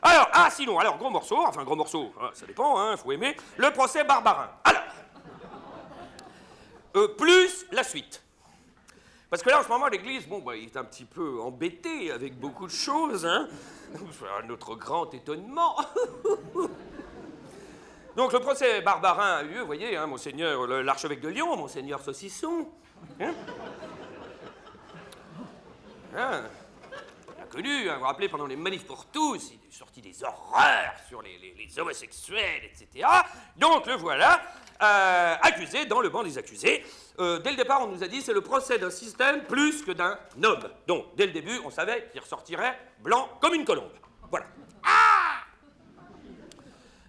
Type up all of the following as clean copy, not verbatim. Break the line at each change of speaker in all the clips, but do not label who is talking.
Alors, sinon, alors, gros morceau, ça dépend, hein, faut aimer, le procès Barbarin. Alors, plus la suite. Parce que là, en ce moment, l'Église, il est un petit peu embêté avec beaucoup de choses, hein. À notre grand étonnement. Donc, le procès Barbarin a eu lieu, vous voyez, hein, Monseigneur, l'archevêque de Lyon, Monseigneur Saucisson. Hein, hein, bien connu, hein, vous vous rappelez, pendant les manifs pour tous, il est sorti des horreurs sur les homosexuels, etc. Donc, le voilà, accusé dans le banc des accusés. Dès le départ, on nous a dit c'est le procès d'un système plus que d'un homme. Donc, dès le début, on savait qu'il ressortirait blanc comme une colombe. Voilà.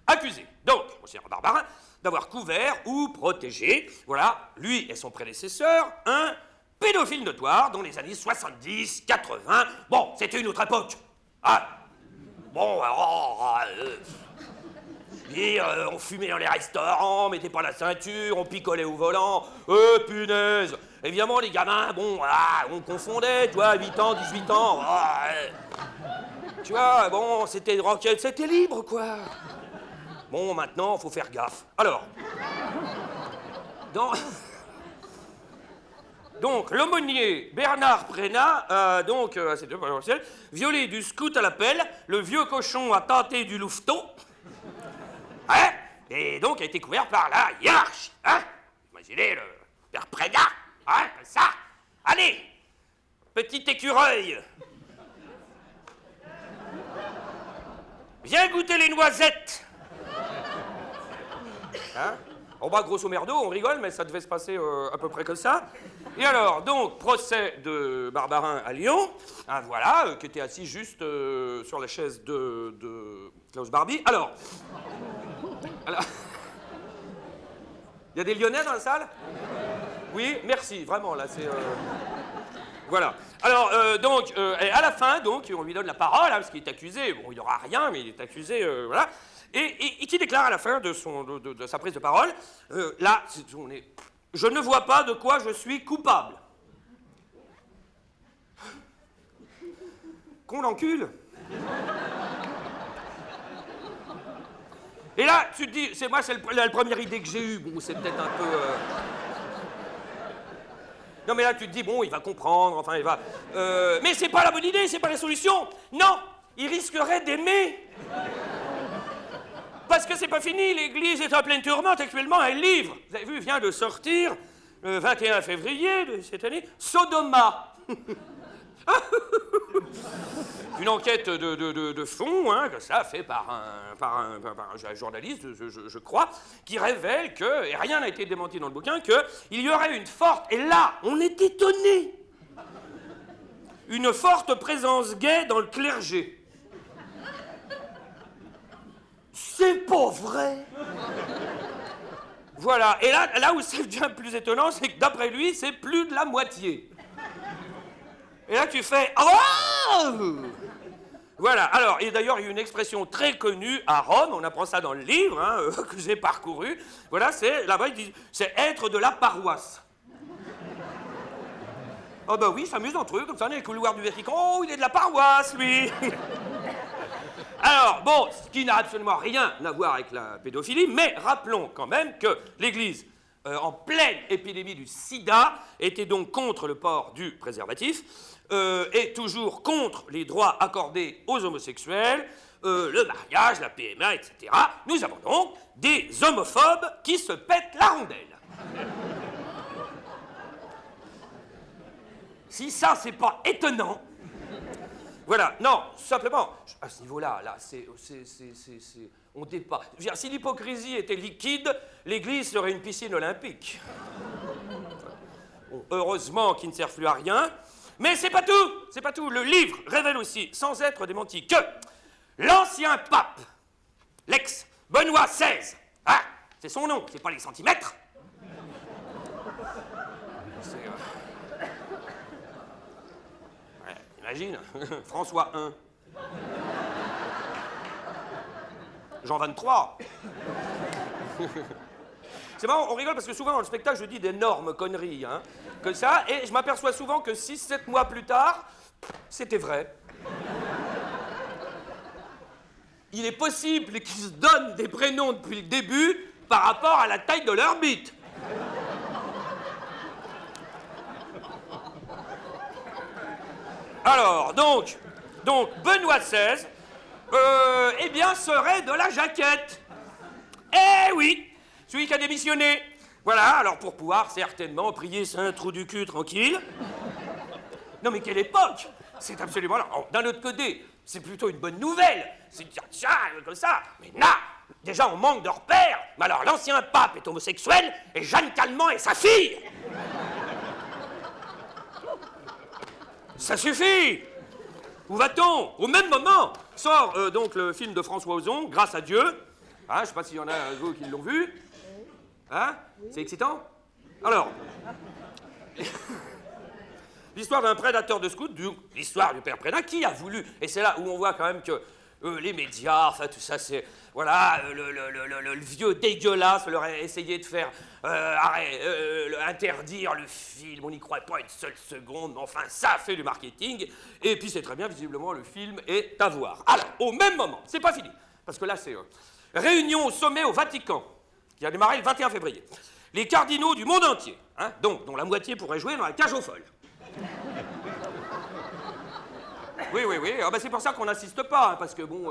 Accusé, donc, Monseigneur Barbarin, d'avoir couvert ou protégé, voilà, lui et son prédécesseur, un pédophile notoire dans les années 70, 80. Bon, c'était une autre époque. Ah. Bon, alors, on fumait dans les restaurants, on mettait pas la ceinture, on picolait au volant. Punaise. Évidemment, les gamins, on confondait, tu vois, 8 ans, 18 ans. Tu vois, c'était rock'n'roll, c'était libre, quoi. Bon, maintenant, faut faire gaffe. Alors, donc, l'aumônier Bernard Prénat, c'est deux potentiels, violé du scout à la pelle, le vieux cochon a tenté du louveteau, hein, et donc a été couvert par la hiérarchie, hein. Imaginez le père Prénat, hein, comme ça. Allez, petit écureuil, viens goûter les noisettes. Hein? Grosso merdo, on rigole, mais ça devait se passer à peu près comme ça. Et alors, donc, procès de Barbarin à Lyon, hein, voilà, qui était assis juste sur la chaise de Klaus Barbie. Alors, il y a des Lyonnais dans la salle? Oui, merci, vraiment, là, c'est... Voilà. Alors, et à la fin, donc, on lui donne la parole, hein, parce qu'il est accusé. Bon, il n'aura rien, mais il est accusé, voilà. Et qui déclare à la fin de sa prise de parole, je ne vois pas de quoi je suis coupable. Qu'on l'encule. Et là, tu te dis, c'est la première idée que j'ai eue. Bon, c'est peut-être un peu... Non, mais là, tu te dis, il va comprendre, enfin, il va... Mais c'est pas la bonne idée, c'est pas la solution. Non, il risquerait d'aimer. Parce que c'est pas fini, l'Église est en pleine tourmente actuellement. Un livre, vous avez vu, vient de sortir, le 21 février de cette année, Sodoma. Une enquête de fond, hein, que ça, fait par un journaliste, je crois, qui révèle que, et rien n'a été démenti dans le bouquin, qu'il y aurait une forte, et là, on est étonné, une forte présence gay dans le clergé. C'est pas vrai. Voilà, et là où c'est bien plus étonnant, c'est que d'après lui, c'est plus de la moitié. Et là, tu fais... Oh! Voilà, alors, et d'ailleurs, il y a une expression très connue à Rome, on apprend ça dans le livre, hein, que j'ai parcouru. Voilà, là-bas, ils disent, c'est être de la paroisse. Ah bah oui, ils s'amusent entre eux, comme ça, dans les couloirs du Vatican. Oh, il est de la paroisse, lui. Alors, ce qui n'a absolument rien à voir avec la pédophilie, mais rappelons quand même que l'Église, en pleine épidémie du sida, était donc contre le port du préservatif, et toujours contre les droits accordés aux homosexuels, le mariage, la PMA, etc. Nous avons donc des homophobes qui se pètent la rondelle. Si ça, c'est pas étonnant... Voilà, non, simplement, à ce niveau-là, on dépasse. Si l'hypocrisie était liquide, l'Église serait une piscine olympique. Bon, heureusement qu'il ne sert plus à rien, mais c'est pas tout. Le livre révèle aussi, sans être démenti, que l'ancien pape, l'ex-Benoît XVI, hein, c'est son nom, c'est pas les centimètres. Imagine, François I. Jean 23. C'est marrant, on rigole parce que souvent dans le spectacle, je dis d'énormes conneries, hein, que ça, et je m'aperçois souvent que 6-7 mois plus tard, c'était vrai. il est possible qu'ils se donnent des prénoms depuis le début par rapport à la taille de leur bite. Alors, donc Benoît XVI, eh bien, serait de la jaquette. Eh oui, celui qui a démissionné. Voilà, alors pour pouvoir certainement prier Saint Trou du cul tranquille. Non mais quelle époque! C'est absolument là. D'un autre côté, c'est plutôt une bonne nouvelle. C'est de dire, tiens, comme ça. Mais non, déjà on manque de repères. Mais alors l'ancien pape est homosexuel et Jeanne Calment est sa fille. Ça suffit. Où va-t-on? Au même moment sort donc le film de François Ozon, Grâce à Dieu. Hein, je ne sais pas s'il y en a vous qui l'ont vu. Hein? C'est excitant? Alors, l'histoire d'un prédateur de scout, l'histoire du père Prédat, qui a voulu, et c'est là où on voit quand même que les médias, enfin tout ça, c'est, voilà, le vieux dégueulasse leur a essayé de faire interdire le film, on n'y croit pas une seule seconde, mais enfin ça fait du marketing, et puis c'est très bien, visiblement le film est à voir. Alors, au même moment, c'est pas fini, parce que là c'est réunion au sommet au Vatican, qui a démarré le 21 février. Les cardinaux du monde entier, hein, donc dont la moitié pourrait jouer dans la cage aux folles. Oui, ah ben c'est pour ça qu'on n'insiste pas, hein, parce que bon,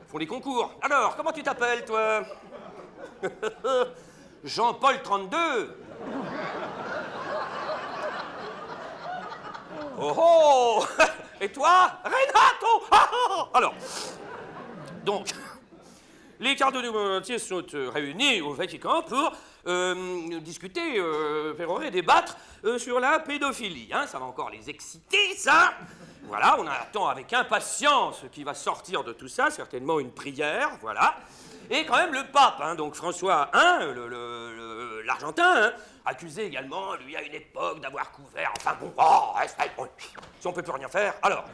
font des concours. Alors, comment tu t'appelles, toi? Jean-Paul 32. Oh! Et toi? Renato! Alors, donc, les cardinaux du monde entier sont réunis au Vatican pour discuter, pérorer, débattre sur la pédophilie. Hein, ça va encore les exciter, ça. Voilà, on attend avec impatience ce qui va sortir de tout ça, certainement une prière, voilà. Et quand même le pape, hein, donc François I, l'Argentin, hein, accusé également, lui, à une époque, d'avoir couvert, enfin bon, si on peut plus rien faire, alors...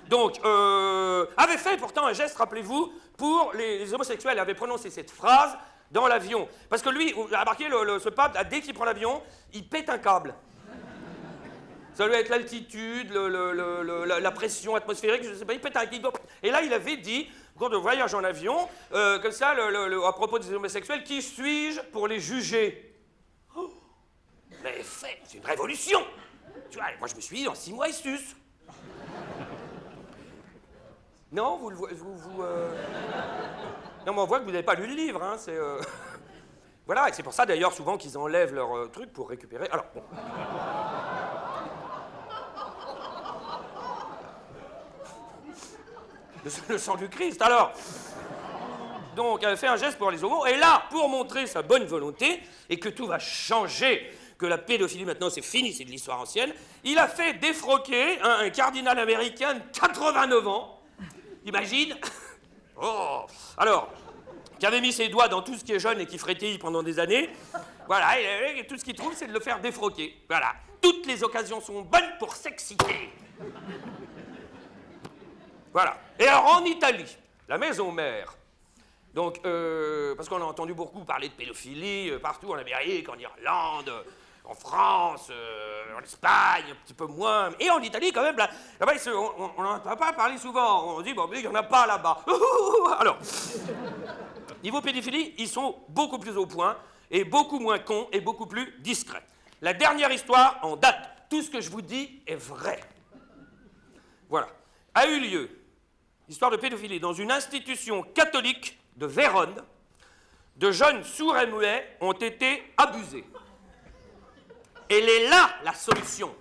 Donc, avait fait pourtant un geste, rappelez-vous, pour les homosexuels, avait prononcé cette phrase dans l'avion. Parce que lui, vous avez remarqué, ce pape, dès qu'il prend l'avion, il pète un câble. Ça doit être l'altitude, la pression atmosphérique, je ne sais pas, il pète un câble. Et là, il avait dit, quand on voyage en avion, comme ça, à propos des homosexuels, qui suis-je pour les juger? Oh, mais c'est une révolution. Tu vois, moi je me suis dit, dans 6 mois, il suce. Non, Non, mais on voit que vous n'avez pas lu le livre, hein, c'est... Voilà, et c'est pour ça, d'ailleurs, souvent, qu'ils enlèvent leur truc pour récupérer... Alors, bon... Le sang du Christ, alors... Donc, elle fait un geste pour les homos, et là, pour montrer sa bonne volonté, et que tout va changer, que la pédophilie, maintenant, c'est fini, c'est de l'histoire ancienne, il a fait défroquer un cardinal américain de 89 ans, imagine. Oh. Alors, qui avait mis ses doigts dans tout ce qui est jeune et qui frétille pendant des années. Voilà, et tout ce qu'il trouve, c'est de le faire défroquer. Voilà. Toutes les occasions sont bonnes pour s'exciter. Voilà. Et alors, en Italie, la maison mère. Donc, parce qu'on a entendu beaucoup parler de pédophilie partout en Amérique, en Irlande, en France, en Espagne, un petit peu moins. Et en Italie, quand même, là-bas, on n'en a pas parlé souvent. On dit, bon, mais il n'y en a pas là-bas. Alors, niveau pédophilie, ils sont beaucoup plus au point, et beaucoup moins cons, et beaucoup plus discrets. La dernière histoire en date, tout ce que je vous dis est vrai. Voilà. A eu lieu, histoire de pédophilie, dans une institution catholique de Vérone, de jeunes sourds et muets ont été abusés. Elle est là, la solution.